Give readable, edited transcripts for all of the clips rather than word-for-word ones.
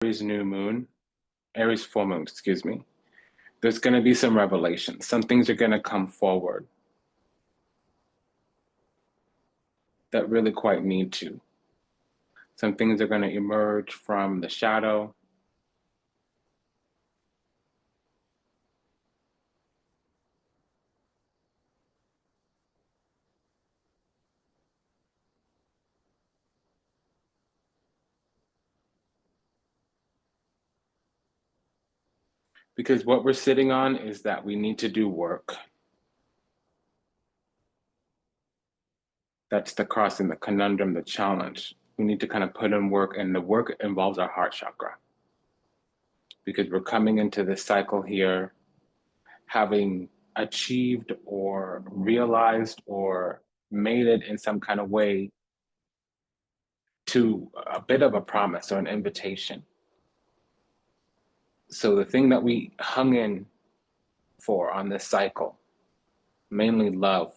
Aries new moon, Aries full moon, excuse me, there's going to be some revelations. Some things are going to come forward that really quite need to. Some things are going to emerge from the shadow. Because what we're sitting on is that we need to do work. That's the cross and the conundrum, the challenge. We need to kind of put in work, and the work involves our heart chakra. Because we're coming into this cycle here, having achieved or realized or made it in some kind of way to a bit of a promise or an invitation. So the thing that we hung in for on this cycle, mainly love,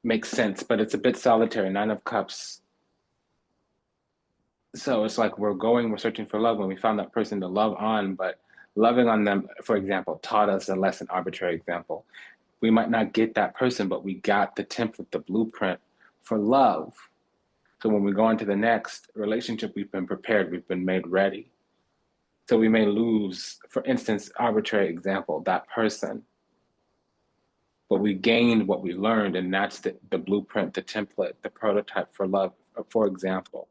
makes sense, but it's a bit solitary. Nine of Cups. So it's like we're searching for love when we found that person to love on, but loving on them, for example, taught us a lesson, arbitrary example. We might not get that person, but we got the template, the blueprint for love. So when we go into the next relationship, we've been prepared, we've been made ready. So we may lose, for instance, arbitrary example, that person, but we gained what we learned, and that's the blueprint, the template, the prototype for love, for example.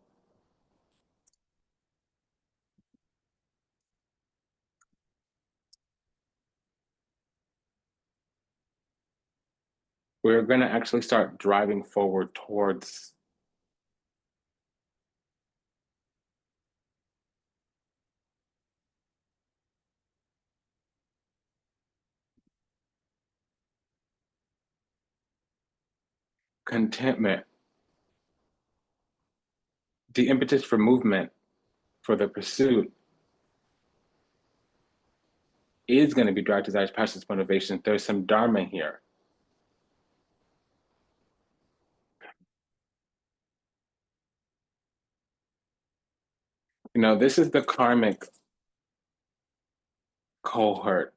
We're going to actually start driving forward towards contentment. The impetus for movement, for the pursuit, is going to be drive, desires, passions, motivations. There's some dharma here. You know, this is the karmic cohort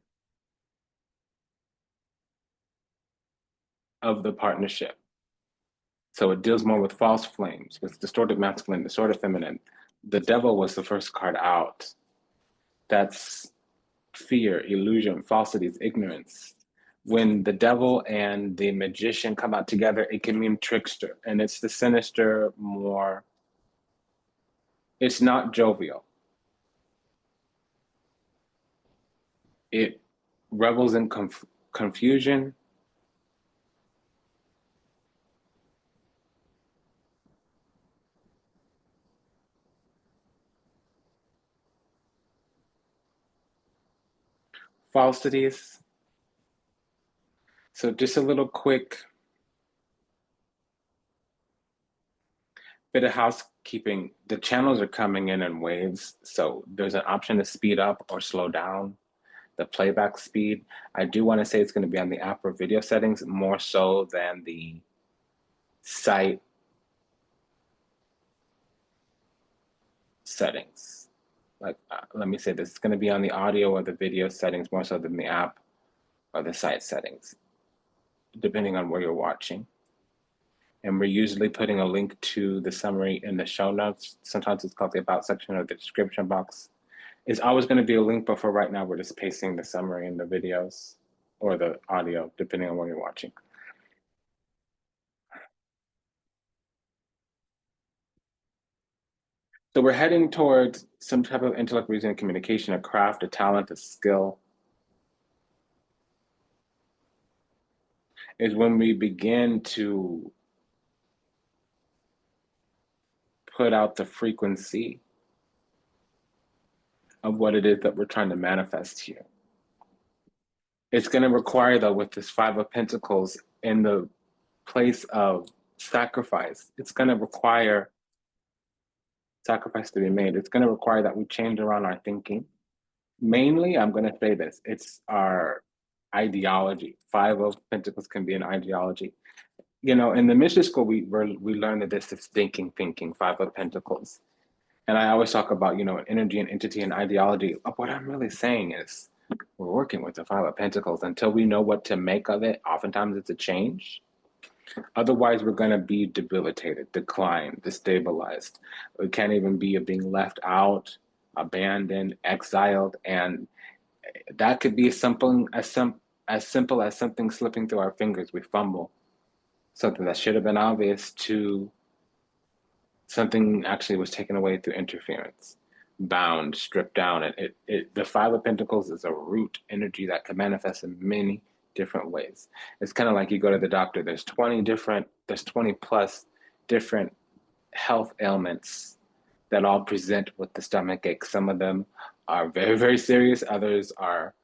of the partnership. So it deals more with false flames, with distorted masculine, distorted feminine. The devil was the first card out. That's fear, illusion, falsities, ignorance. When the devil and the magician come out together, it can mean trickster. And it's the sinister, more, it's not jovial. It revels in confusion. Falsities. So just a little quick bit of housekeeping. The channels are coming in waves, so there's an option to speed up or slow down the playback speed. I do want to say it's going to be on the app or video settings more so than the site settings. Like, let me say this, it's going to be on the audio or the video settings more so than the app or the site settings, depending on where you're watching. And we're usually putting a link to the summary in the show notes. Sometimes it's called the about section or the description box. It's always going to be a link, but for right now, we're just pasting the summary in the videos or the audio, depending on where you're watching. So we're heading towards some type of intellect, reason, and communication, a craft, a talent, a skill. Is when we begin to put out the frequency of what it is that we're trying to manifest here. It's going to require, though, with this Five of Pentacles in the place of sacrifice, it's going to require sacrifice to be made. It's going to require that we change around our thinking. Mainly, I'm going to say this, it's our ideology. Five of Pentacles can be an ideology. You know, in the mystery school, we learned that this is thinking, Five of Pentacles. And I always talk about, energy and entity and ideology. What I'm really saying is we're working with the Five of Pentacles until we know what to make of it. Oftentimes it's a change. Otherwise, we're going to be debilitated, declined, destabilized. We can't even be being left out, abandoned, exiled, and that could be something as simple as something slipping through our fingers. We fumble something that should have been obvious to something actually was taken away through interference, bound, stripped down. And the Five of Pentacles is a root energy that can manifest in many different ways. It's kind of like you go to the doctor. There's 20 plus different health ailments that all present with the stomach ache. Some of them are very, very serious. Others are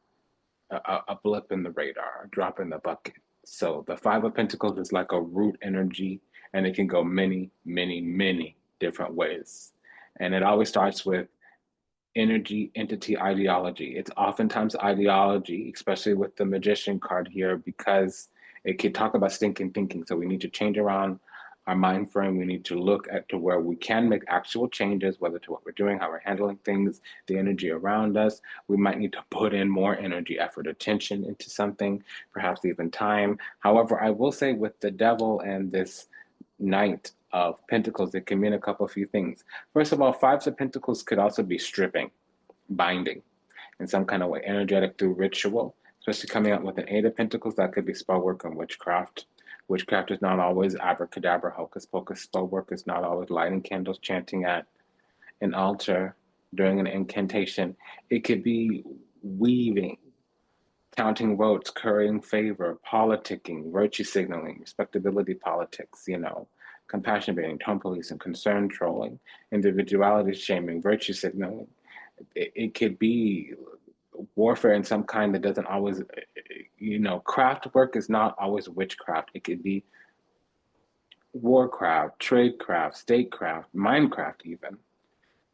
a blip in the radar, a drop in the bucket. So the Five of Pentacles is like a root energy, and it can go many, many, many different ways. And it always starts with energy, entity, ideology. It's oftentimes ideology, especially with the Magician card here, because it can talk about stinking thinking. So we need to change around our mind frame. We need to look at to where we can make actual changes, whether to what we're doing, how we're handling things, the energy around us. We might need to put in more energy, effort, attention into something, perhaps even time. However, I will say with the devil and this Knight of Pentacles, it can mean a couple of few things. First of all, Fives of Pentacles could also be stripping, binding in some kind of way, energetic through ritual, especially coming out with an Eight of Pentacles. That could be spell work and witchcraft. Witchcraft is not always abracadabra, hocus pocus. Spell work is not always lighting candles, chanting at an altar, during an incantation. It could be weaving, counting votes, currying favor, politicking, virtue signaling, respectability politics, compassion baiting, tone policing, concern trolling, individuality shaming, virtue signaling. It could be warfare in some kind that doesn't always, craft work is not always witchcraft. It could be warcraft, tradecraft, statecraft, minecraft even.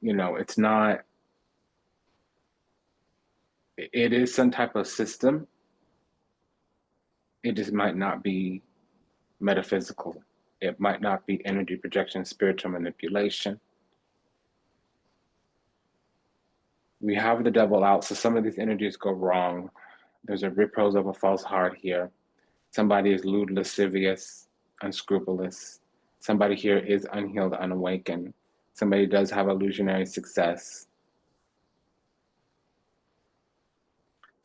It's not, it is some type of system. It just might not be metaphysical. It might not be energy projection, spiritual manipulation. We have the devil out, so some of these energies go wrong. There's a repose of a false heart here. Somebody is lewd, lascivious, unscrupulous. Somebody here is unhealed, unawakened. Somebody does have illusionary success.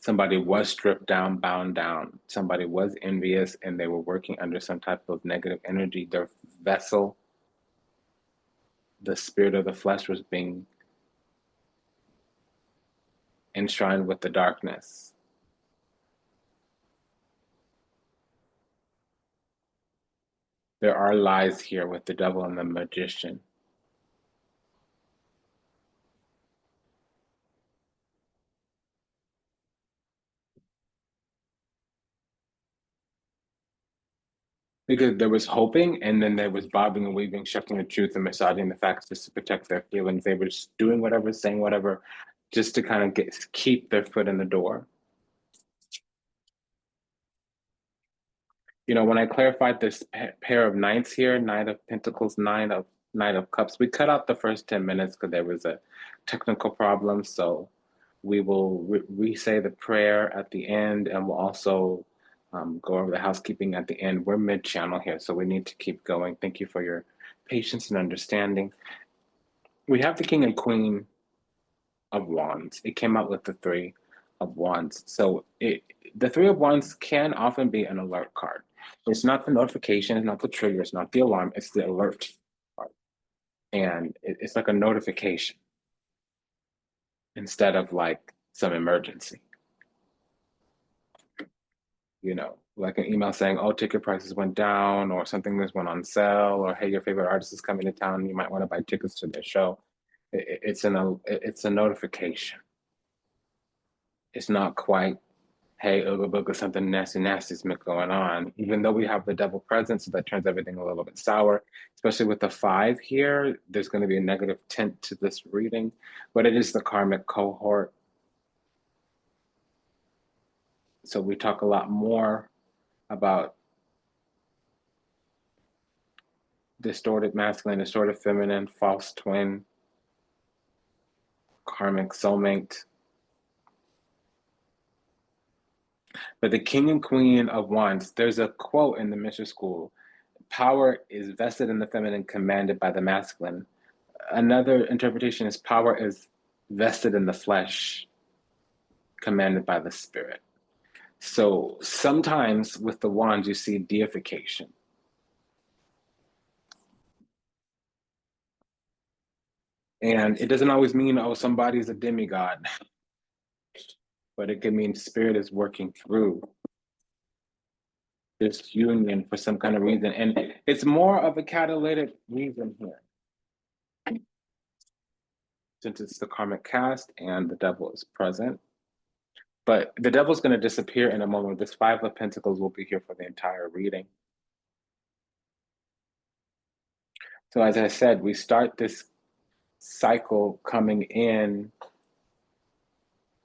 Somebody was stripped down, bound down. Somebody was envious and they were working under some type of negative energy. Their vessel, the spirit of the flesh, was being enshrined with the darkness. There are lies here with the devil and the magician. Because there was hoping, and then there was bobbing and weaving, shifting the truth and massaging the facts just to protect their feelings. They were just doing whatever, saying whatever, just to kind of keep their foot in the door. When I clarified this pair of knights here, Knight of Pentacles, Knight of Cups, we cut out the first 10 minutes because there was a technical problem. So we will re-say the prayer at the end, and we'll also go over the housekeeping at the end. We're mid-channel here, so we need to keep going. Thank you for your patience and understanding. We have the King and Queen of Wands. It came out with the Three of Wands. So the Three of Wands can often be an alert card. It's not the notification, it's not the trigger, it's not the alarm, it's the alert card. And it's like a notification instead of like some emergency. Like an email saying, oh, ticket prices went down, or something that's went on sale, or hey, your favorite artist is coming to town, you might want to buy tickets to their show. It's a notification. It's not quite, hey, Ooga Booga, something nasty's going on. Even though we have the devil present, so that turns everything a little bit sour, especially with the 5 here. There's going to be a negative tint to this reading, but it is the karmic cohort. So we talk a lot more about distorted masculine, distorted feminine, false twin, karmic soulmate. But the king and queen of wands, there's a quote in the Mishra school: power is vested in the feminine, commanded by the masculine. Another interpretation is power is vested in the flesh, commanded by the spirit. So sometimes with the wands, you see deification. And it doesn't always mean, oh, somebody's a demigod, but it can mean spirit is working through this union for some kind of reason. And it's more of a catalytic reason here, since it's the karmic cast and the devil is present. But the devil's going to disappear in a moment. This Five of Pentacles will be here for the entire reading. So as I said, we start this cycle coming in,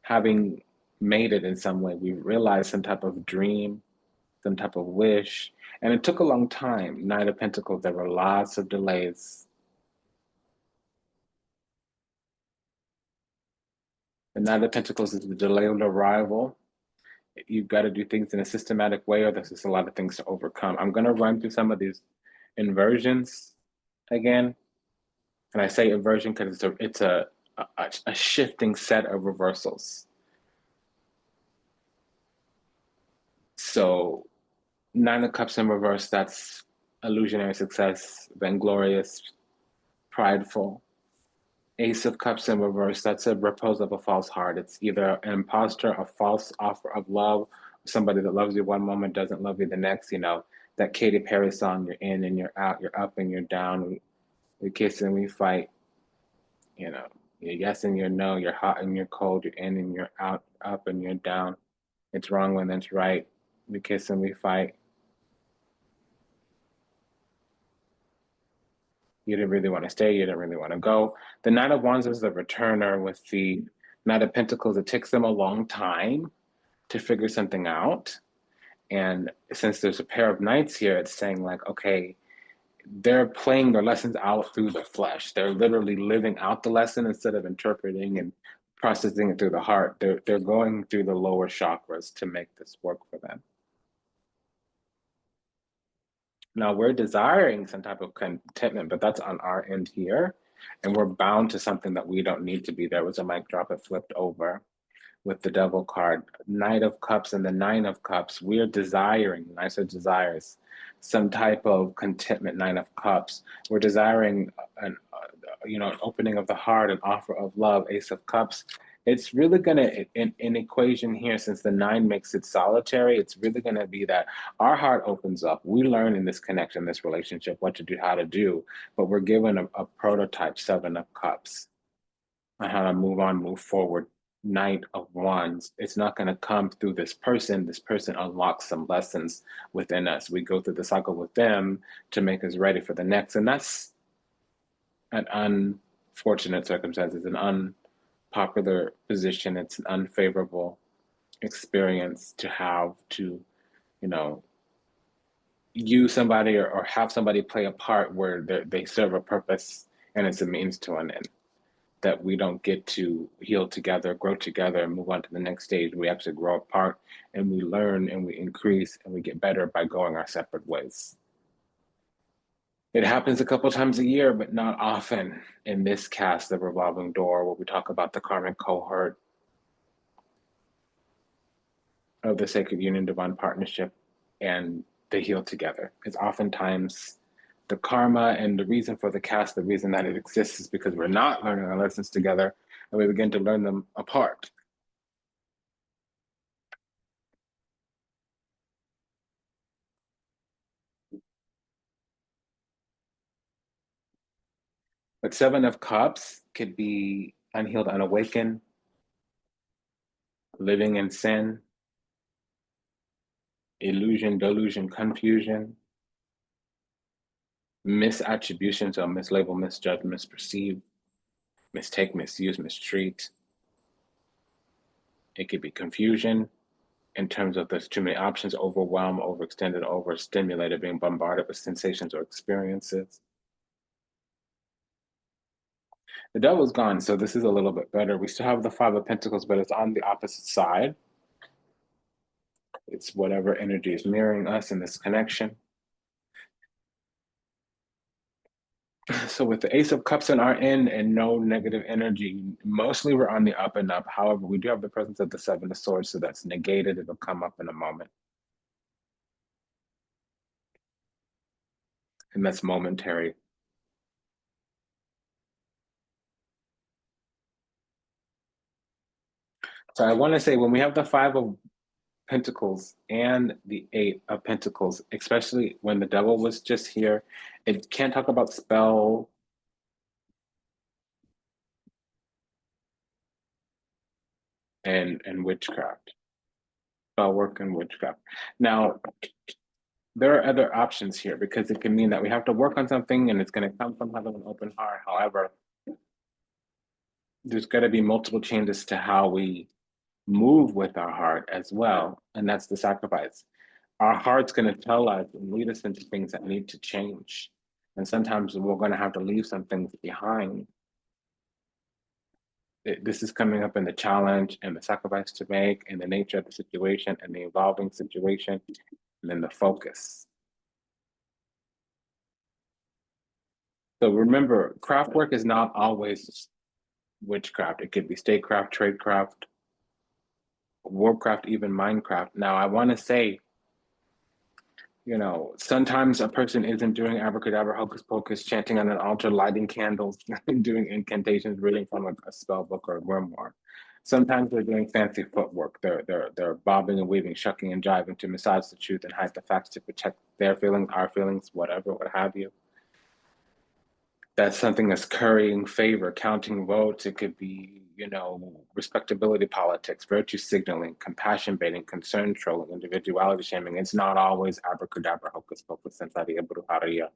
having made it in some way. We realized some type of dream, some type of wish, and it took a long time. Nine of Pentacles, there were lots of delays. The Nine of Pentacles is the delayed arrival. You've got to do things in a systematic way, or there's just a lot of things to overcome. I'm going to run through some of these inversions again. And I say inversion because it's a shifting set of reversals. So Nine of Cups in reverse, that's illusionary success, vainglorious, prideful. Ace of Cups in reverse, that's a repose of a false heart. It's either an imposter, a false offer of love, somebody that loves you one moment, doesn't love you the next. You know, that Katy Perry song, you're in and you're out, you're up and you're down, we kiss and we fight. You know, you're yes and you're no, you're hot and you're cold, you're in and you're out, up and you're down. It's wrong when it's right. We kiss and we fight. You didn't really want to stay, you didn't really want to go. The Knight of Wands is the returner. With the Knight of Pentacles, it takes them a long time to figure something out. And since there's a pair of knights here, it's saying like, okay, they're playing their lessons out through the flesh. They're literally living out the lesson instead of interpreting and processing it through the heart. They're going through the lower chakras to make this work for them. Now we're desiring some type of contentment, but that's on our end here. And we're bound to something that we don't need to be. There was a mic drop, it flipped over with the devil card. Knight of Cups and the Nine of Cups, we're desiring, nicer desires, some type of contentment. Nine of Cups, we're desiring an opening of the heart, an offer of love. Ace of Cups, it's really gonna, in equation here, since the nine makes it solitary, it's really gonna be that our heart opens up. We learn in this connection, this relationship, what to do, how to do, but we're given a prototype, Seven of Cups, on how to move on, move forward. Knight of Wands, it's not going to come through this person. This person unlocks some lessons within us. We go through the cycle with them to make us ready for the next. And that's an unfortunate circumstance. It's an unpopular position. It's an unfavorable experience to have to, use somebody or have somebody play a part where they serve a purpose and it's a means to an end. That we don't get to heal together, grow together, and move on to the next stage. We actually grow apart and we learn and we increase and we get better by going our separate ways. It happens a couple times a year, but not often in this cast, The Revolving Door, where we talk about the karmic cohort of the sacred union, divine partnership, and they heal together. It's oftentimes the karma and the reason for the cast, the reason that it exists is because we're not learning our lessons together and we begin to learn them apart. But Seven of Cups could be unhealed, unawakened, living in sin, illusion, delusion, confusion, misattribution, so mislabel, misjudge, misperceive, mistake, misuse, mistreat. It could be confusion in terms of there's too many options, overwhelmed, overextended, overstimulated, being bombarded with sensations or experiences. The devil's gone, so this is a little bit better. We still have the Five of Pentacles, but it's on the opposite side. It's whatever energy is mirroring us in this connection. So with the Ace of Cups in our end and no negative energy, mostly we're on the up and up. However, we do have the presence of the Seven of Swords, so that's negated. It'll come up in a moment. And that's momentary. So I want to say when we have the Five of Pentacles and the Eight of Pentacles, especially when the devil was just here, it can't talk about spell and witchcraft. Spell work and witchcraft. Now, there are other options here because it can mean that we have to work on something and it's going to come from having an open heart. However, there's got to be multiple changes to how we move with our heart as well. And that's the sacrifice. Our heart's going to tell us and lead us into things that need to change. And sometimes we're going to have to leave some things behind. This is coming up in the challenge and the sacrifice to make and the nature of the situation and the evolving situation and then the focus. So remember, craft work is not always witchcraft. It could be statecraft, tradecraft, warcraft, even Minecraft. Now, I want to say, you know, sometimes a person isn't doing abracadabra, hocus pocus, chanting on an altar, lighting candles, doing incantations, reading from a spell book or a grimoire. Sometimes they're doing fancy footwork. They're bobbing and weaving, shucking and jiving to massage the truth and hide the facts to protect their feelings, our feelings, whatever, what have you. That's something that's currying favor, counting votes. It could be, you know, respectability politics, virtue signaling, compassion baiting, concern trolling, individuality shaming. It's not always abracadabra, hocus pocus, santeria, brujeria.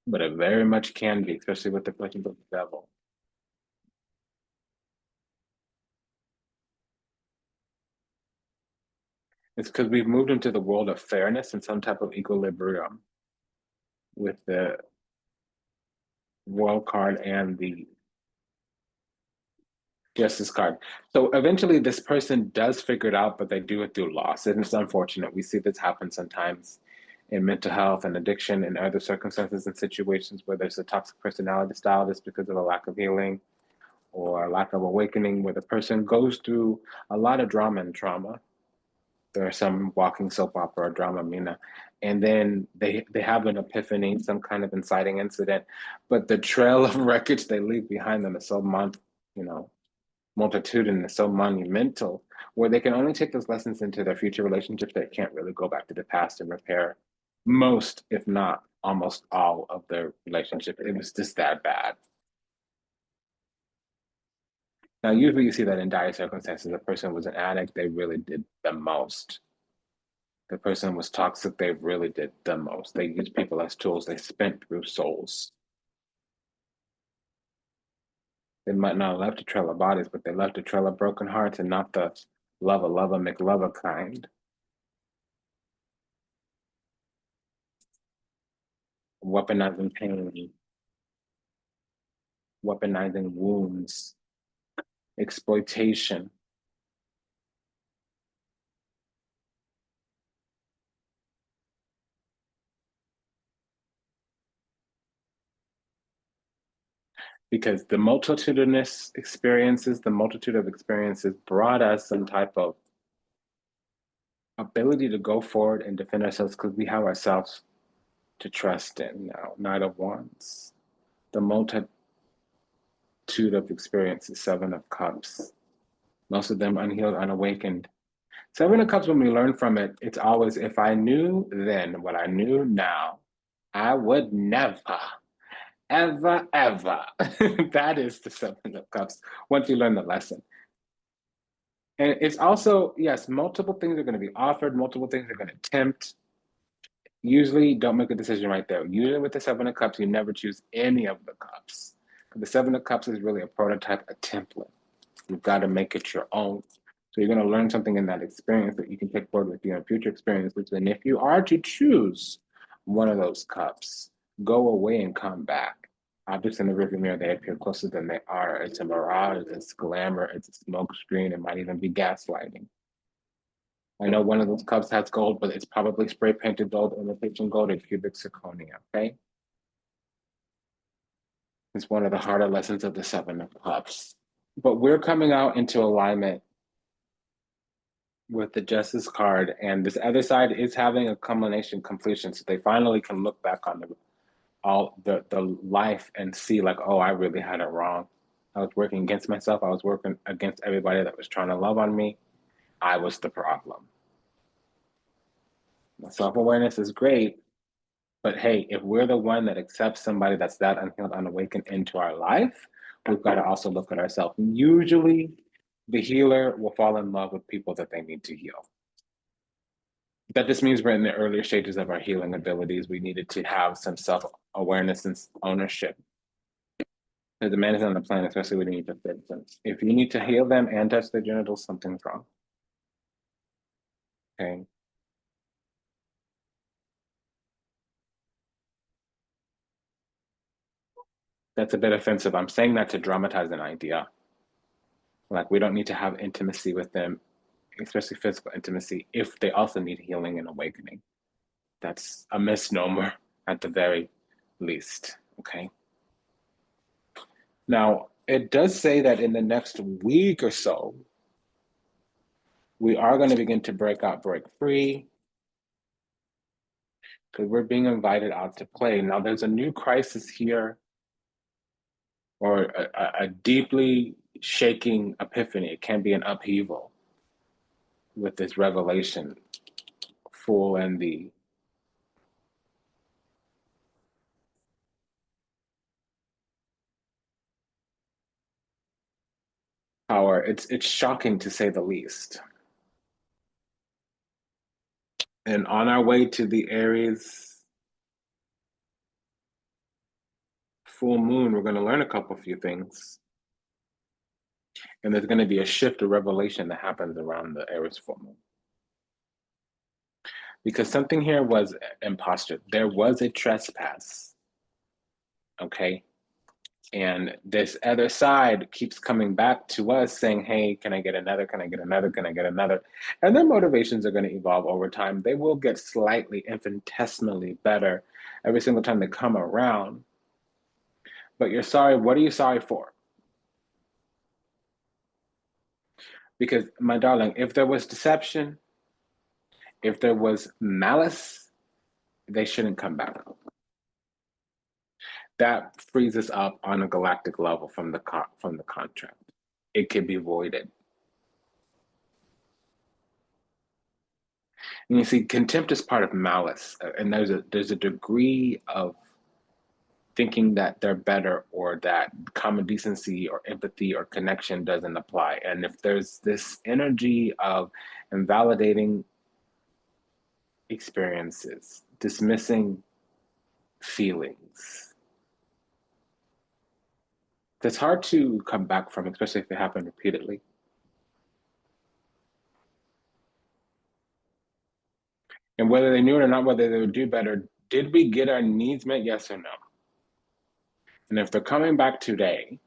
But it very much can be, especially with the questions of the devil. It's because we've moved into the world of fairness and some type of equilibrium with the world card and the Justice card. So eventually this person does figure it out, but they do it through loss. And it's unfortunate. We see this happen sometimes in mental health and addiction and other circumstances and situations where there's a toxic personality style just because of a lack of healing or a lack of awakening, where the person goes through a lot of drama and trauma. There are some walking soap opera or drama, Mina. And then they have an epiphany, some kind of inciting incident, but the trail of wreckage they leave behind them is so you know, multitudinous, so monumental, where they can only take those lessons into their future relationships. They can't really go back to the past and repair most, if not almost all, of their relationship. It was just that bad. Now, usually you see that in dire circumstances. The person was an addict, they really did the most. The person was toxic, they really did the most. They used people as tools, they spent through souls. They might not have left a trail of bodies, but they left a trail of broken hearts and not the lover, McLover kind. Weaponizing pain, weaponizing wounds, exploitation. Because the multitudinous experiences, the multitude of experiences brought us some type of ability to go forward and defend ourselves because we have ourselves to trust in now. Knight of Wands, the multitude of experiences, Seven of Cups, most of them unhealed, unawakened. Seven of Cups, when we learn from it, it's always, if I knew then what I knew now, I would never, ever, ever. That is the Seven of Cups once you learn the lesson. And it's also, yes, multiple things are going to be offered, multiple things are going to tempt. Usually, don't make a decision right there. Usually, with the Seven of Cups, you never choose any of the cups. The Seven of Cups is really a prototype, a template. You've got to make it your own. So you're going to learn something in that experience that you can take forward with you in future experiences. And if you are to choose one of those cups, go away and come back. Objects in the rearview mirror, they appear closer than they are. It's a mirage, it's glamour, it's a smoke screen, it might even be gaslighting. I know one of those cups has gold, but it's probably spray painted gold, imitation gold, or cubic zirconia, okay? It's one of the harder lessons of the Seven of Cups. But we're coming out into alignment with the Justice card, and this other side is having a culmination completion, so they finally can look back on the life and see like, oh, I really had it wrong. I was working against myself. I was working against everybody that was trying to love on me. I was the problem. Self-awareness is great, but hey, if we're the one that accepts somebody that's that unhealed, unawakened into our life, we've got to also look at ourselves. Usually, the healer will fall in love with people that they need to heal. That just means we're in the earlier stages of our healing abilities. We needed to have some self-awareness and ownership. Because the man is on the planet, especially when you need to fix them. If you need to heal them and touch their genitals, something's wrong. Okay. That's a bit offensive. I'm saying that to dramatize an idea. Like, we don't need to have intimacy with them, especially physical intimacy, if they also need healing and awakening. That's a misnomer at the very least. Okay. Now, it does say that in the next week or so, we are going to begin to break out, break free, because we're being invited out to play. Now, there's a new crisis here, or a deeply shaking epiphany. It can be an upheaval with this revelation, Fool and the Power. It's shocking to say the least. And on our way to the Aries full moon, we're going to learn a few things. And there's going to be a shift of revelation that happens around the Aries full moon. Because something here was imposter. There was a trespass. Okay. And this other side keeps coming back to us saying, hey, can I get another? Can I get another? Can I get another? And their motivations are going to evolve over time. They will get slightly, infinitesimally better every single time they come around. But you're sorry. What are you sorry for? Because, my darling, if there was deception, if there was malice, they shouldn't come back. That frees us up on a galactic level from the contract. It can be voided. And you see, contempt is part of malice, and there's a degree of thinking that they're better, or that common decency or empathy or connection doesn't apply. And if there's this energy of invalidating experiences, dismissing feelings, that's hard to come back from, especially if it happened repeatedly. And whether they knew it or not, whether they would do better, did we get our needs met? Yes or no? And if they're coming back today,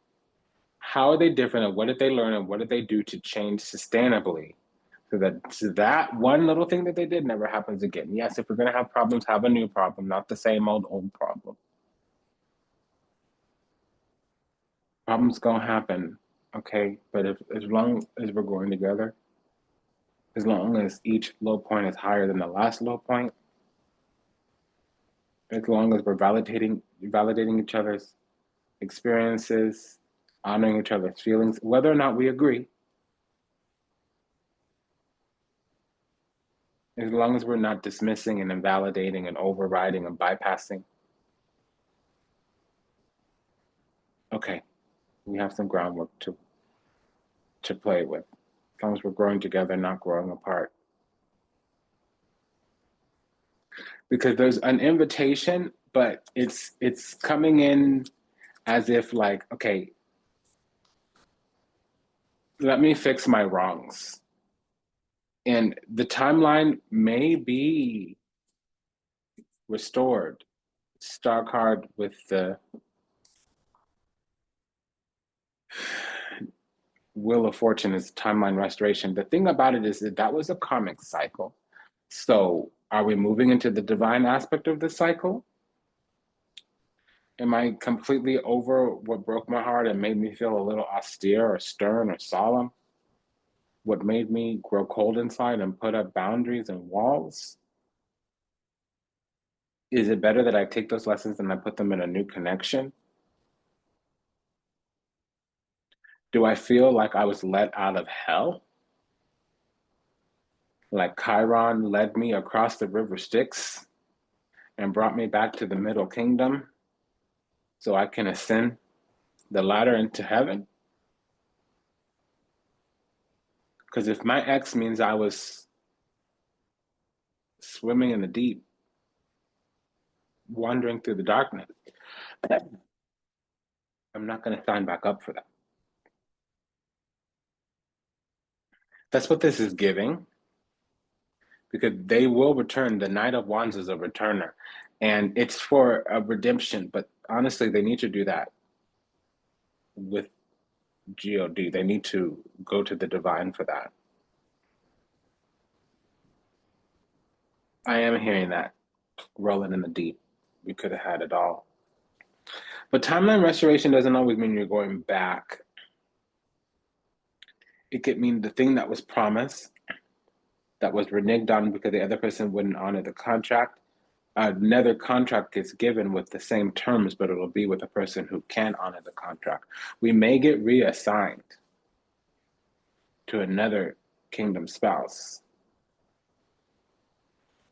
how are they different, and what did they learn, and what did they do to change sustainably so that one little thing that they did never happens again? Yes, if we're going to have problems, have a new problem, not the same old problem. Problems going to happen, okay? But as long as we're growing together, as long as each low point is higher than the last low point, as long as we're validating each other's experiences, honoring each other's feelings, whether or not we agree, as long as we're not dismissing and invalidating and overriding and bypassing, okay, we have some groundwork to play with. As long as we're growing together, not growing apart. Because there's an invitation, but it's coming in as if like, okay, let me fix my wrongs. And the timeline may be restored. Star card with the Wheel of Fortune is timeline restoration. The thing about it is that that was a karmic cycle. So are we moving into the divine aspect of this cycle? Am I completely over what broke my heart and made me feel a little austere or stern or solemn? What made me grow cold inside and put up boundaries and walls? Is it better that I take those lessons and I put them in a new connection? Do I feel like I was let out of hell? Like Chiron led me across the river Styx and brought me back to the Middle Kingdom so I can ascend the ladder into heaven? Because if my ex means I was swimming in the deep, wandering through the darkness, I'm not going to sign back up for that. That's what this is giving, because they will return. The Knight of Wands is a returner, and it's for a redemption. But honestly, they need to do that with God. They need to go to the divine for that. I am hearing that rolling in the deep. We could have had it all. But timeline restoration doesn't always mean you're going back. It could mean the thing that was promised, that was reneged on because the other person wouldn't honor the contract. Another contract gets given with the same terms, but it'll be with a person who can honor the contract. We may get reassigned to another kingdom spouse,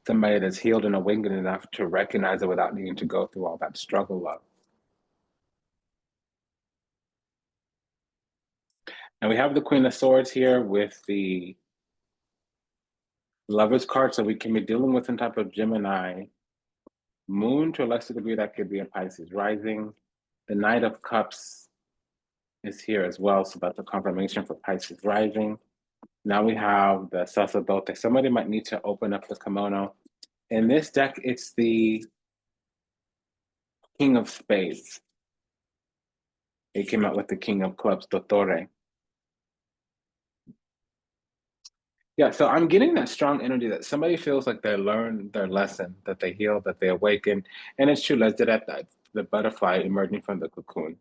somebody that's healed and awakened enough to recognize it without needing to go through all that struggle of. And we have the Queen of Swords here with the Lover's card, so we can be dealing with some type of Gemini moon. To a lesser degree, that could be a Pisces rising. The Knight of Cups is here as well, so that's a confirmation for Pisces rising. Now we have the Sacerdote. Somebody might need to open up the kimono. In this deck, it's the King of Spades. It came out with the King of Clubs, Dottore. Yeah, so I'm getting that strong energy that somebody feels like they learned their lesson, that they healed, that they awakened. And it's true, let's do that, the butterfly emerging from the cocoon.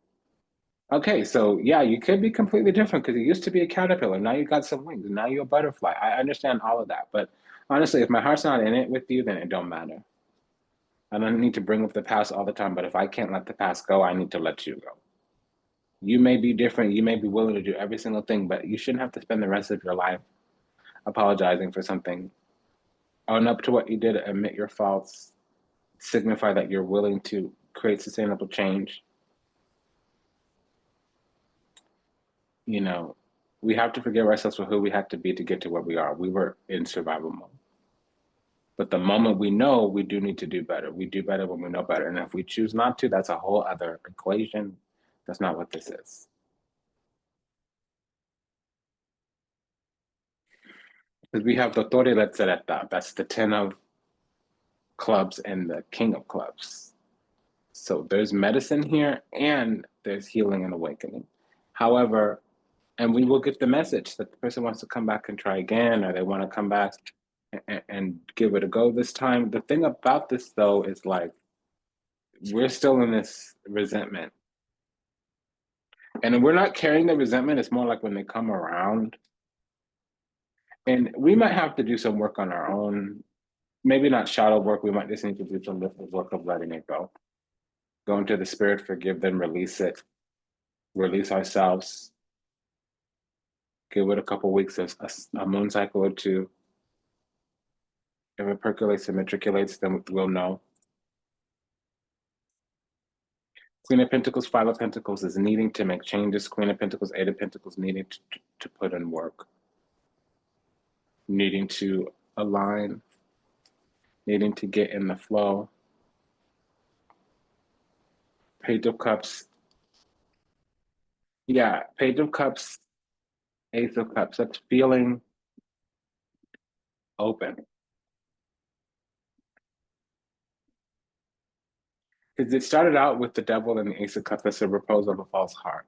Okay, so yeah, you could be completely different because you used to be a caterpillar. Now you got some wings. Now you're a butterfly. I understand all of that. But honestly, if my heart's not in it with you, then it don't matter. I don't need to bring up the past all the time, but if I can't let the past go, I need to let you go. You may be different. You may be willing to do every single thing, but you shouldn't have to spend the rest of your life apologizing for something. Own up to what you did, admit your faults, signify that you're willing to create sustainable change. You know, we have to forgive ourselves for who we had to be to get to where we are. We were in survival mode. But the moment we know, we do need to do better. We do better when we know better. And if we choose not to, that's a whole other equation. That's not what this is. Because we have the Torre Letzereta. That's the 10 of clubs and the King of clubs. So there's medicine here and there's healing and awakening. However, and we will get the message that the person wants to come back and try again, or they want to come back and give it a go this time. The thing about this, though, is like we're still in this resentment. And we're not carrying the resentment. It's more like when they come around. And we might have to do some work on our own. Maybe not shadow work. We might just need to do some work of letting it go. Go into the spirit, forgive them, release it, release ourselves. Give it a couple weeks, a moon cycle or two. If it percolates and matriculates, then we'll know. Queen of Pentacles, Five of Pentacles is needing to make changes. Queen of Pentacles, Eight of Pentacles needing to put in work. Needing to align. Needing to get in the flow. Page of Cups. Yeah, Page of Cups, Ace of Cups. That's feeling open. Because it started out with the Devil and the Ace of Cups. That's a repose of a false heart.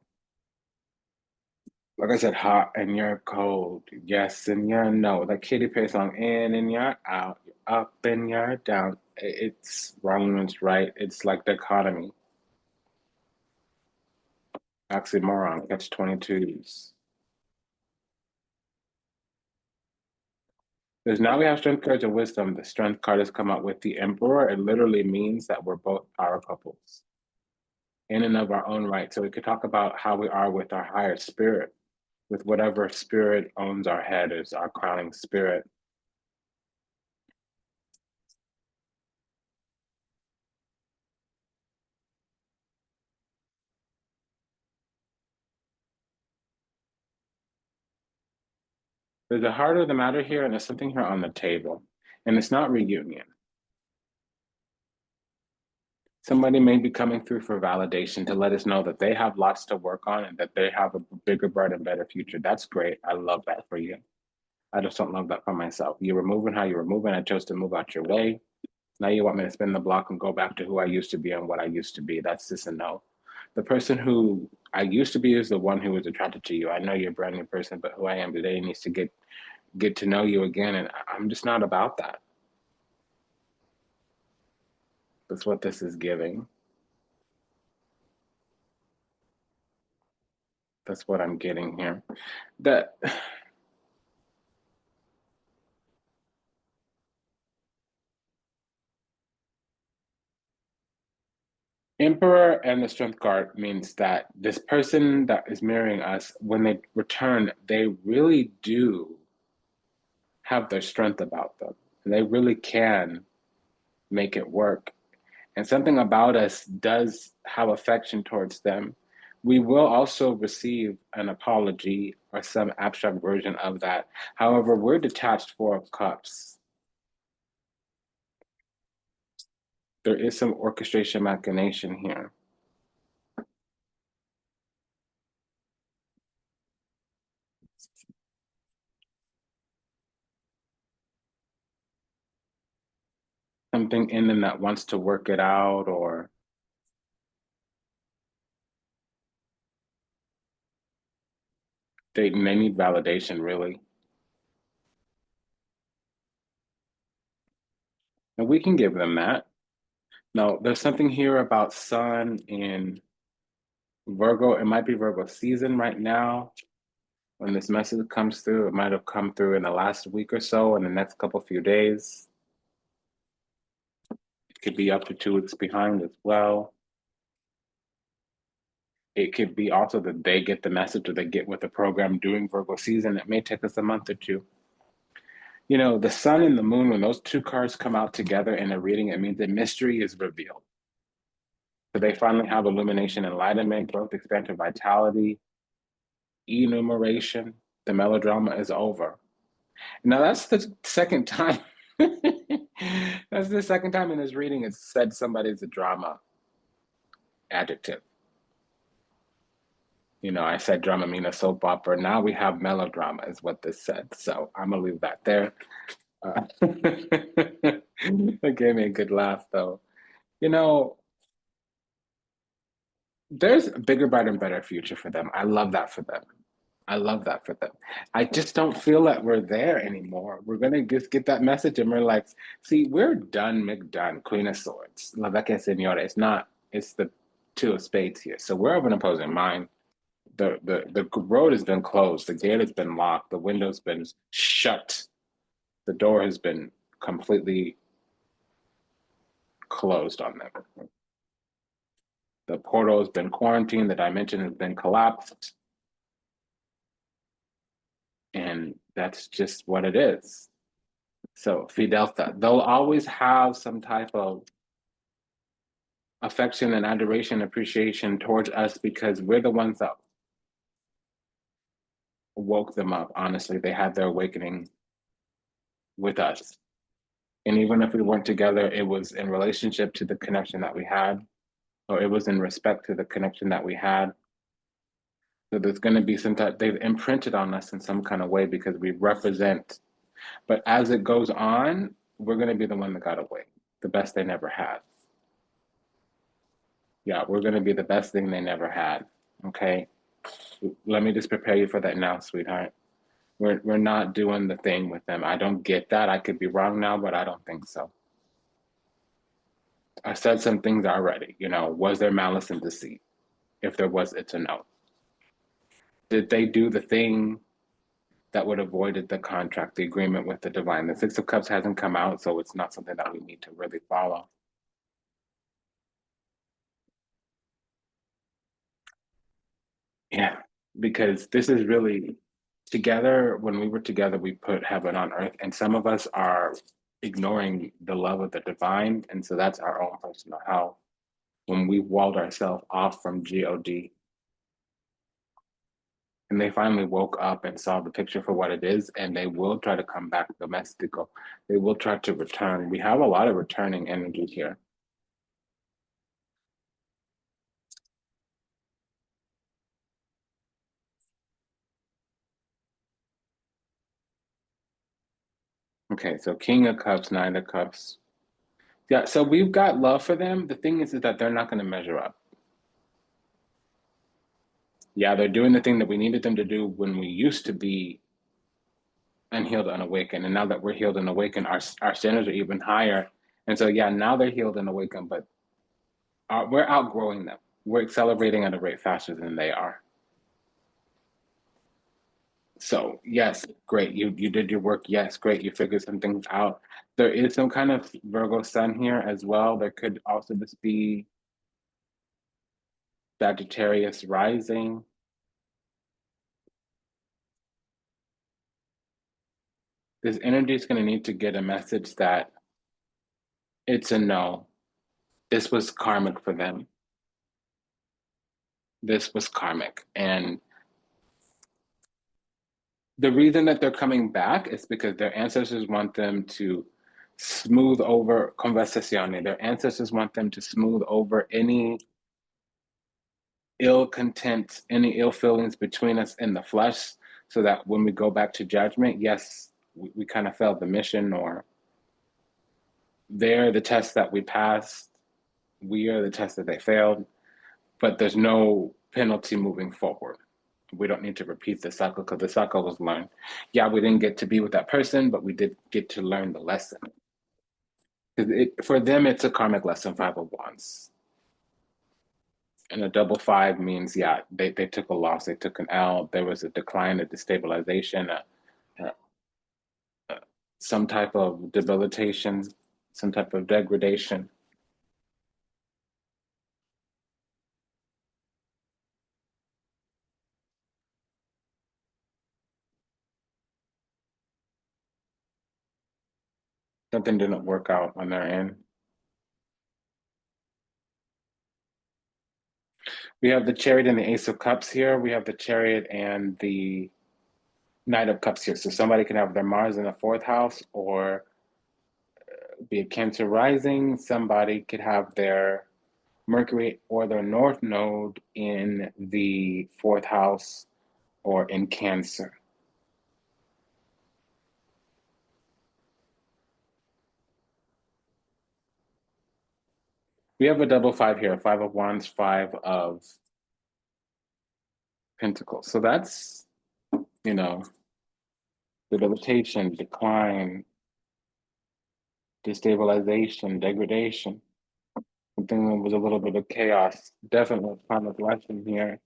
Like I said, hot and you're cold. Yes and you're no. That Katy Perry song, in and you're out, you're up and you're down. It's wrong and it's right. It's like dichotomy, oxymoron, catch 22s. Because now we have strength, courage, and wisdom. The strength card has come out with the emperor. It literally means that we're both power couples in and of our own right. So we could talk about how we are with our higher spirit, with whatever spirit owns our head is our crowning spirit. There's a heart of the matter here, and there's something here on the table. And it's not reunion. Somebody may be coming through for validation to let us know that they have lots to work on and that they have a bigger, brighter, and better future. That's great. I love that for you. I just don't love that for myself. You were moving how you were moving. I chose to move out your way. Now you want me to spin the block and go back to who I used to be and what I used to be. That's just a no. The person who I used to be is the one who was attracted to you. I know you're a brand new person, but who I am today needs to get to know you again. And I'm just not about that. That's what this is giving. That's what I'm getting here. That Emperor and the Strength card means that this person that is marrying us, when they return, they really do have their strength about them. And they really can make it work. And something about us does have affection towards them. We will also receive an apology or some abstract version of that. However, we're detached Four of Cups. There is some orchestration machination here. Something in them that wants to work it out, or they need validation, really. And we can give them that. No, there's something here about Sun in Virgo. It might be Virgo season right now. When this message comes through, it might have come through in the last week or so, in the next couple few days. It could be up to 2 weeks behind as well. It could be also that they get the message or they get with the program during Virgo season. It may take us a month or two. You know, the sun and the moon, when those two cards come out together in a reading, it means the mystery is revealed. So they finally have illumination, enlightenment, growth, expansion, vitality, enumeration. The melodrama is over. Now that's the second time. That's the second time in this reading it's said somebody's a drama adjective. You know, I said drama mean a soap opera. Now we have melodrama is what this said. So I'm gonna leave that there. That gave me a good laugh though. You know, there's a bigger, brighter, and better future for them. I love that for them. I love that for them. I just don't feel that we're there anymore. We're gonna just get that message and we're like, see, we're done, McDone, Queen of Swords. La Vecchia Signora. It's not, it's the Two of Spades here. So we're of an opposing mind. The road has been closed, the gate has been locked, the window's been shut, the door has been completely closed on them. The portal has been quarantined, the dimension has been collapsed, and that's just what it is. So Fidelta, they'll always have some type of affection and adoration, appreciation towards us because we're the ones that woke them up. Honestly, they had their awakening with us. And even if we weren't together, it was in relationship to the connection that we had, or it was in respect to the connection that we had. So there's going to be some type, they've imprinted on us in some kind of way because we represent. But as it goes on, we're going to be the one that got away, the best they never had. Yeah, we're going to be the best thing they never had. Okay. Let me just prepare you for that now, sweetheart. We're not doing the thing with them. I don't get that. I could be wrong now, but I don't think so. I said some things already. Was there malice and deceit? If there was, it's a no. Did they do the thing that would have avoided the contract, the agreement with the divine? The Six of Cups hasn't come out, so it's not something that we need to really follow. Yeah, because this is really together. When we were together, we put heaven on earth, and some of us are ignoring the love of the divine, and so that's our own personal hell. When we walled ourselves off from God, and they finally woke up and saw the picture for what it is, and they will try to come back domestical. They will try to return. We have a lot of returning energy here. Okay, so King of Cups, Nine of Cups. Yeah, so we've got love for them. The thing is that they're not going to measure up. Yeah, they're doing the thing that we needed them to do when we used to be unhealed, unawakened. And now that we're healed and awakened, our standards are even higher. And so, yeah, now they're healed and awakened, but we're outgrowing them. We're accelerating at a rate faster than they are. So, yes, great. You did your work. Yes, great. You figured some things out. There is some kind of Virgo sun here as well. There could also just be Sagittarius rising. This energy is going to need to get a message that it's a no. This was karmic for them. This was karmic. And the reason that they're coming back is because their ancestors want them to smooth over conversazione. Their ancestors want them to smooth over any ill content, any ill feelings between us in the flesh, so that when we go back to judgment, yes, we kind of failed the mission, or they're the test that we passed, we are the test that they failed, but there's no penalty moving forward. We don't need to repeat the cycle because the cycle was learned. Yeah, we didn't get to be with that person, but we did get to learn the lesson. For them, it's a karmic lesson, Five of Wands. And a double five means, yeah, they took a loss, they took an L, there was a decline, a destabilization, a, some type of debilitation, some type of degradation. Something didn't work out on their end. We have the Chariot and the Ace of Cups here. We have the Chariot and the Knight of Cups here. So somebody can have their Mars in the fourth house, or be a Cancer rising. Somebody could have their Mercury or their North Node in the fourth house or in Cancer. We have a double five here, Five of Wands, Five of Pentacles. So that's, debilitation, decline, destabilization, degradation. Something that was a little bit of chaos. Definitely a karmic lesson here.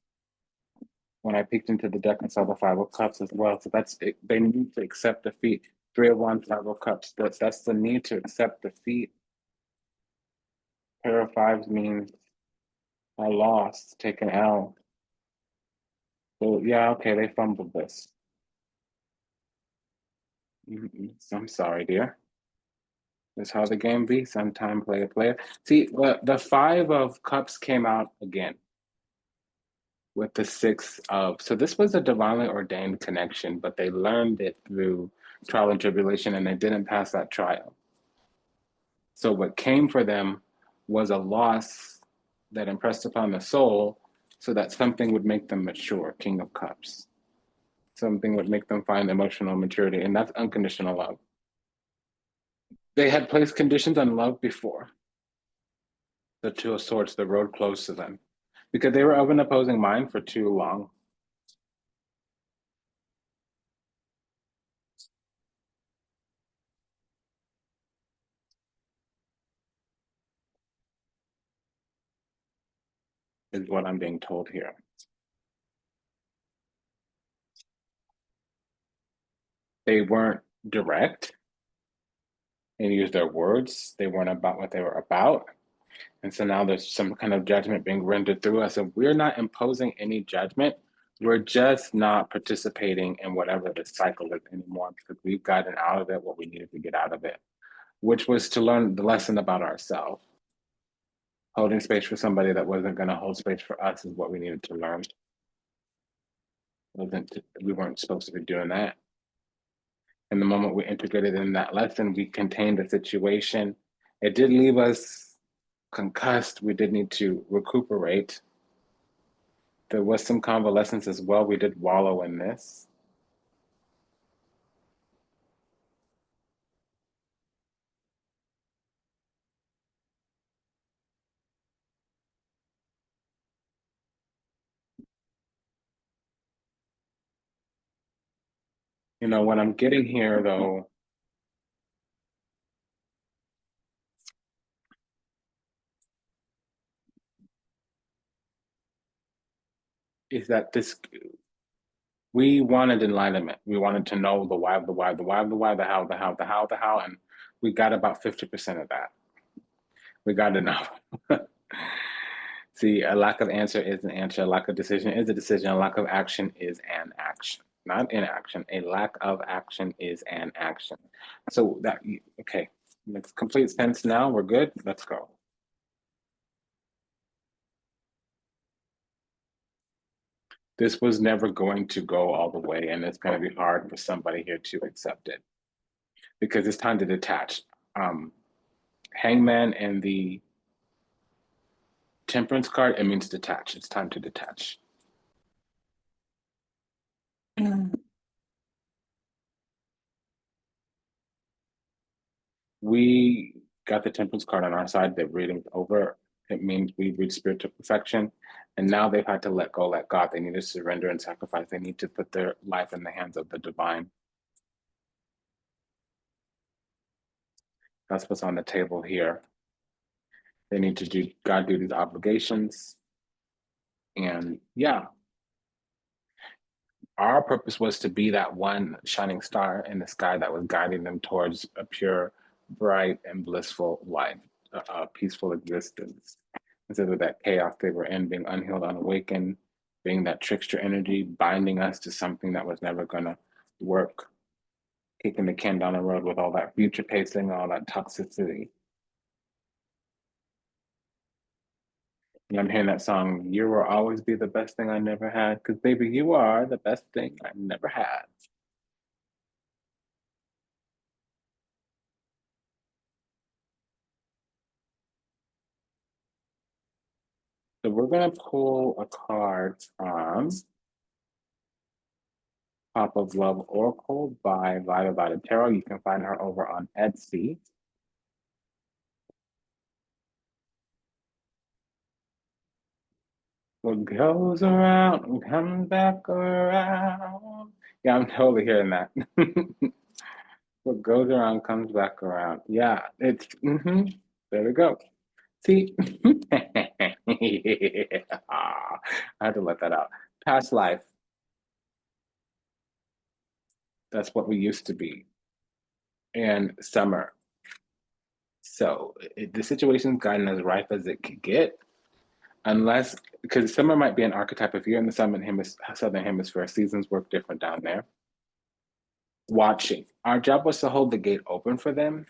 When I peeked into the deck, I saw the Five of Cups as well. So that's it. They need to accept defeat. Three of Wands, Five of Cups. That's the need to accept defeat. Pair of Fives means I lost, take an L. So yeah, okay, they fumbled this. I'm sorry, dear. That's how the game be. Sometime player. See, the Five of Cups came out again with the Six of. So this was a divinely ordained connection, but they learned it through trial and tribulation, and they didn't pass that trial. So what came for them was a loss that impressed upon the soul, so that something would make them mature. King of Cups. Something would make them find emotional maturity, and that's unconditional love. They had placed conditions on love before. The Two of Swords, the road closed to them, because they were of an opposing mind for too long. is what I'm being told here. They weren't direct and used their words. They weren't about what they were about. And so now there's some kind of judgment being rendered through us. And we're not imposing any judgment. We're just not participating in whatever the cycle is anymore because we've gotten out of it what we needed to get out of it, which was to learn the lesson about ourselves. Holding space for somebody that wasn't going to hold space for us is what we needed to learn. We weren't supposed to be doing that. And the moment we integrated in that lesson, we contained the situation. It did leave us concussed. We did need to recuperate. There was some convalescence as well. We did wallow in this. You know, what I'm getting here though, is that we wanted enlightenment. We wanted to know the why of the why, the why of the why, the how, the how, the how, the how, and we got about 50% of that. We got enough. See, a lack of answer is an answer, a lack of decision is a decision, a lack of action is an action, not inaction. A lack of action is an action. So that, okay, makes complete sense now. We're good. Let's go. This was never going to go all the way, and it's going to be hard for somebody here to accept it because it's time to detach. Hangman and the Temperance card, it means detach. It's time to detach. We got the Temperance card on our side. The reading's over. It means we reached spiritual perfection. And now they've had to let go, let God. They need to surrender and sacrifice. They need to put their life in the hands of the divine. That's what's on the table here. They need to do God do these obligations. And yeah, our purpose was to be that one shining star in the sky that was guiding them towards a pure, bright, and blissful life, a peaceful existence. Instead of that chaos they were in, being unhealed, unawakened, being that trickster energy, binding us to something that was never going to work, kicking the can down the road with all that future pacing, all that toxicity. And I'm hearing that song, You Will Always Be the Best Thing I Never Had, because baby, you are the best thing I never had. So we're going to pull a card from Top of Love Oracle by Violet Tarot. You can find her over on Etsy. What goes around comes back around. Yeah, I'm totally hearing that. What goes around comes back around. Yeah, it's, there we go. See? Yeah. I had to let that out. Past life. That's what we used to be. And summer. So the situation's gotten as ripe as it could get, unless, because summer might be an archetype. If you're in the southern hemisphere, seasons work different down there. Watching. Our job was to hold the gate open for them.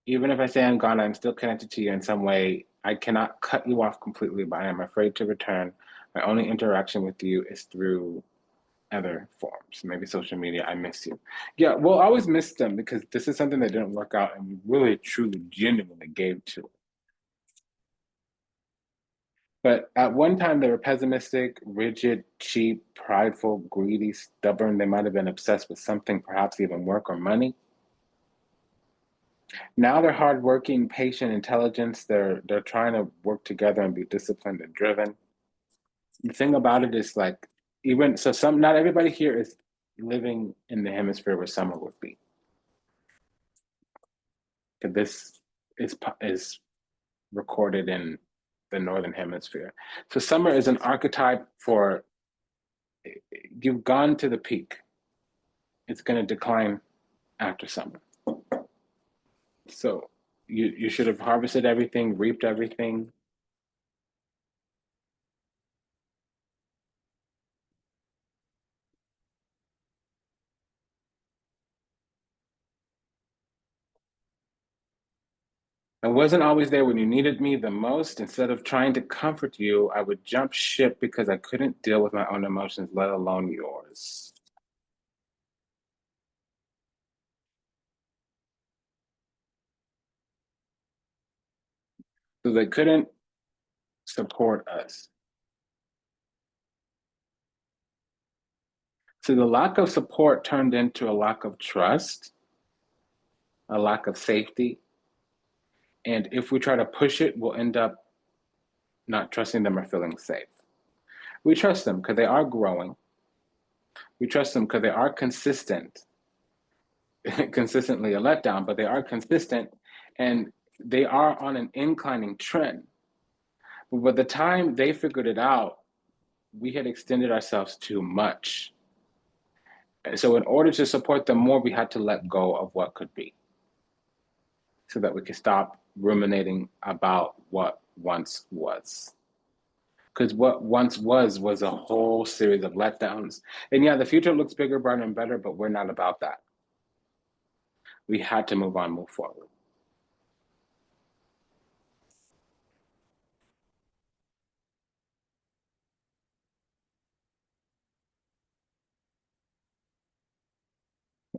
Even if I say I'm gone, I'm still connected to you in some way. I cannot cut you off completely, but I am afraid to return. My only interaction with you is through other forms, maybe social media. I miss you. Yeah, we'll always miss them because this is something that didn't work out and we really, truly, genuinely gave to it. But at one time, they were pessimistic, rigid, cheap, prideful, greedy, stubborn. They might have been obsessed with something, perhaps even work or money. Now they're hardworking, patient, intelligent. They're trying to work together and be disciplined and driven. The thing about it is like, even so, not everybody here is living in the hemisphere where summer would be. This is recorded in the Northern Hemisphere. So summer is an archetype for, you've gone to the peak. It's going to decline after summer. So you should have harvested everything, reaped everything. I wasn't always there when you needed me the most. Instead of trying to comfort you, I would jump ship because I couldn't deal with my own emotions, let alone yours. So they couldn't support us. So the lack of support turned into a lack of trust, a lack of safety. And if we try to push it, we'll end up not trusting them or feeling safe. We trust them because they are growing. We trust them because they are consistent, consistently a letdown, but they are consistent and they are on an inclining trend. But by the time they figured it out, we had extended ourselves too much. And so in order to support them more, we had to let go of what could be so that we could stop ruminating about what once was. Because what once was a whole series of letdowns. And yeah, the future looks bigger, brighter, and better, but we're not about that. We had to move on, move forward.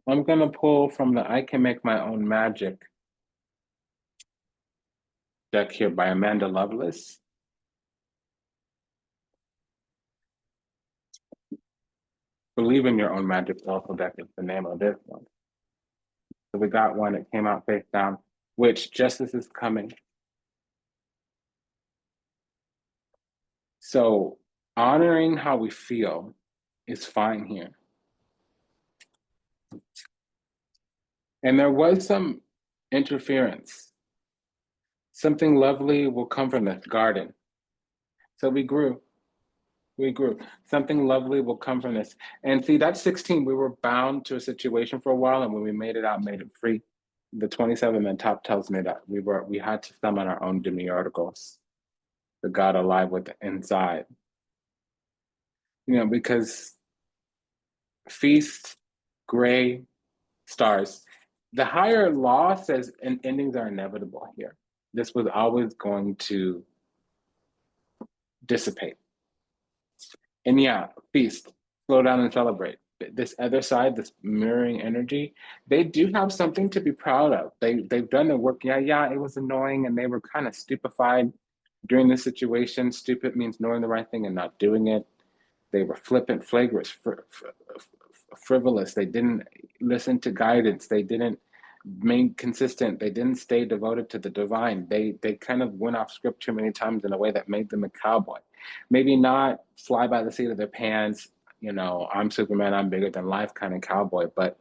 I'm going to pull from the I Can Make My Own Magic deck here by Amanda Lovelace. Believe in Your Own Magic also deck is the name of this one. So we got one that came out face down, which justice is coming. So honoring how we feel is fine here. And there was some interference. Something lovely will come from this garden. So we grew. We grew. Something lovely will come from this. And see, that's 16. We were bound to a situation for a while, and when we made it out, made it free. The 27 man top tells me that we had to summon our own demiurgos, the God alive with the inside. You know, because feast, gray, stars. The higher law says endings are inevitable here. This was always going to dissipate. And yeah, feast, slow down and celebrate. This other side, this mirroring energy, they do have something to be proud of. They've done their work. Yeah, it was annoying and they were kind of stupefied during this situation. Stupid means knowing the right thing and not doing it. They were flippant, flagrant, frivolous. They didn't listen to guidance. They didn't remain consistent. They didn't stay devoted to the divine. They kind of went off script too many times in a way that made them a cowboy. Maybe not fly by the seat of their pants, you know, I'm Superman, I'm bigger than life kind of cowboy, but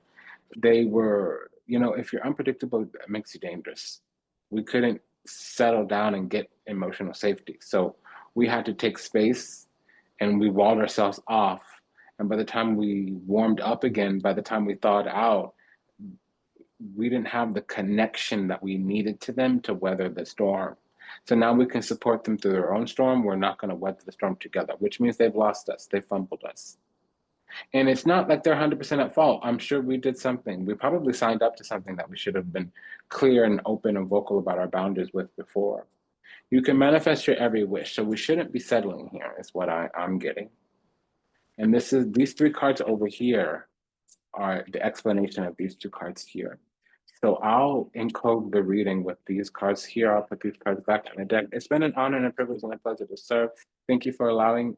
they were, you know, if you're unpredictable, it makes you dangerous. We couldn't settle down and get emotional safety. So we had to take space and we walled ourselves off. And by the time we warmed up again, by the time we thawed out, we didn't have the connection that we needed to them to weather the storm. So now we can support them through their own storm. We're not going to weather the storm together, which means they've lost us. They fumbled us. And it's not like they're 100% at fault. I'm sure we did something. We probably signed up to something that we should have been clear and open and vocal about our boundaries with before. You can manifest your every wish. So we shouldn't be settling here, is what I'm getting. And these three cards over here are the explanation of these two cards here. So I'll encode the reading with these cards here. I'll put these cards back in the deck. It's been an honor and a privilege and a pleasure to serve. Thank you for allowing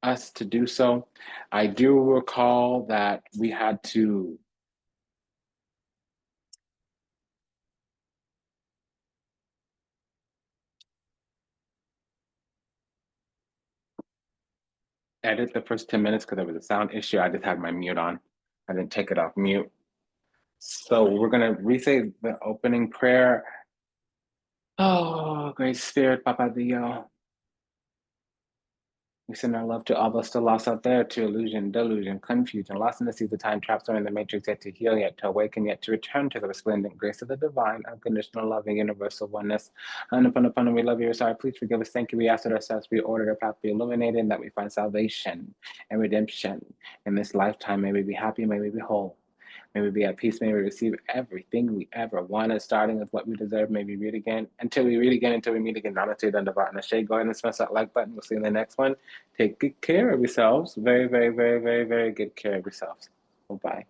us to do so. I do recall that we had to edit the first 10 minutes because there was a sound issue. I just had my mute on. I didn't take it off mute. So we're going to re-say the opening prayer. Oh, Oh, great spirit, Papa Dio. We send our love to all those still lost out there, to illusion, delusion, confusion, lost in the seas of time, trapped somewhere in the matrix, yet to heal, yet to awaken, yet to return to the resplendent grace of the divine, unconditional, loving, universal oneness. And we love you, sorry, please forgive us. Thank you. We ask that ourselves be ordered, our path be illuminated, and that we find salvation and redemption in this lifetime. May we be happy, may we be whole. May we be at peace. May we receive everything we ever wanted, starting with what we deserve. May we read again, until we meet again. Namaste, Dandava, Nashe. Go ahead and smash that like button. We'll see you in the next one. Take good care of yourselves. Very, very, very, very, very good care of yourselves. Bye-bye.